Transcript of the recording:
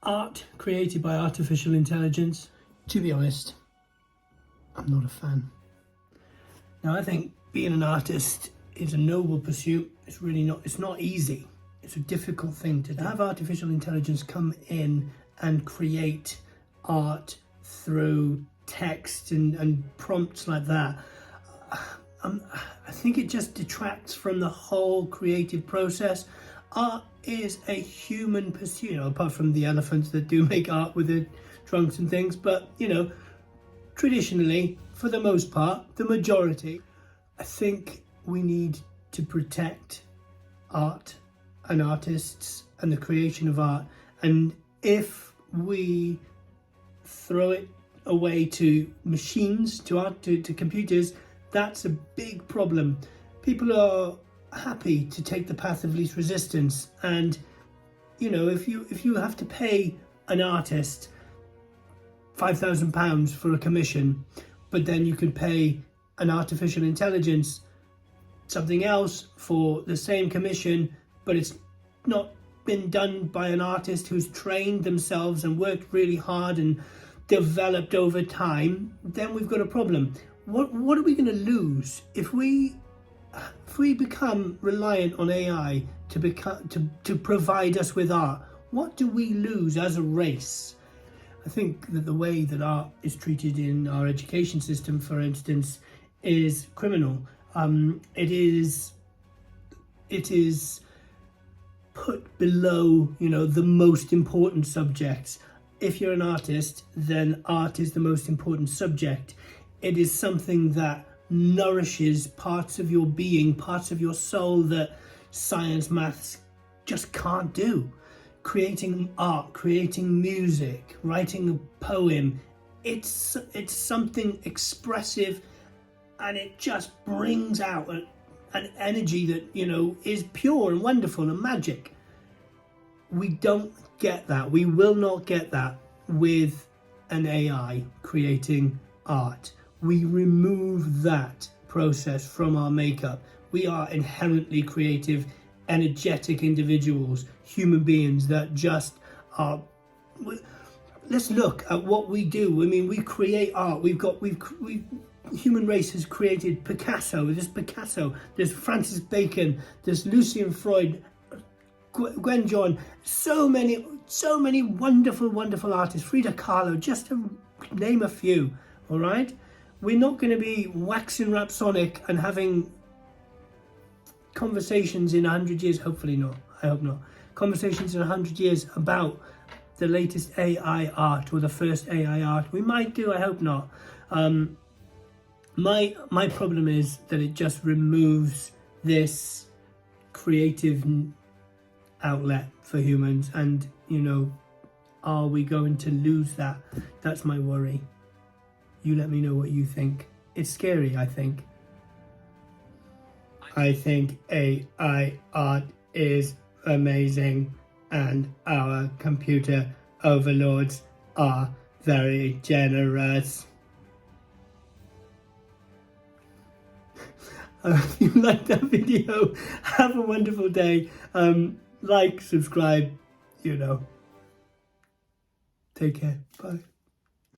art created by artificial intelligence, to be honest, I'm not a fan. Now, I think being an artist is a noble pursuit. It's really not, it's not easy. It's a difficult thing to do. Have artificial intelligence come in and create art through text and prompts like that. I think it just detracts from the whole creative process. Art is a human pursuit, you know, apart from the elephants that do make art with their trunks and things. But, you know, traditionally, for the most part, the majority, I think we need to protect art and artists and the creation of art. And if we throw it away to machines, to computers, that's a big problem. People are happy to take the path of least resistance, and you know, if you have to pay an artist £5,000 for a commission, but then you can pay an artificial intelligence something else for the same commission, but it's not been done by an artist who's trained themselves and worked really hard and developed over time, then we've got a problem. What are we going to lose if we become reliant on AI to provide us with art? What do we lose as a race? I think that the way that art is treated in our education system, for instance, is criminal. It is put below, you know, the most important subjects. If you're an artist, then art is the most important subject. It is something that nourishes parts of your being, parts of your soul that science, maths just can't do. Creating art, creating music, writing a poem, it's something expressive, and it just brings out an energy that, you know, is pure and wonderful and magic. We don't get that. We will not get that with an AI creating art. We remove that process from our makeup. We are inherently creative, energetic individuals, human beings that just are. Let's look at what we do. I mean, we create art. Human race has created Picasso. There's Francis Bacon, there's Lucian Freud, Gwen John, so many wonderful artists, Frida Kahlo, just to name a few. All right, we're not going to be waxing rhapsodic and having conversations in 100 years, hopefully not, I hope not, conversations in 100 years about the latest AI art or the first AI art. We might do, I hope not. My problem is that it just removes this creative outlet for humans, and, you know, are we going to lose that? That's my worry. You let me know what you think. It's scary, I think. I think AI art is amazing, and our computer overlords are very generous. If you liked that video, have a wonderful day. Like, subscribe, you know. Take care. Bye.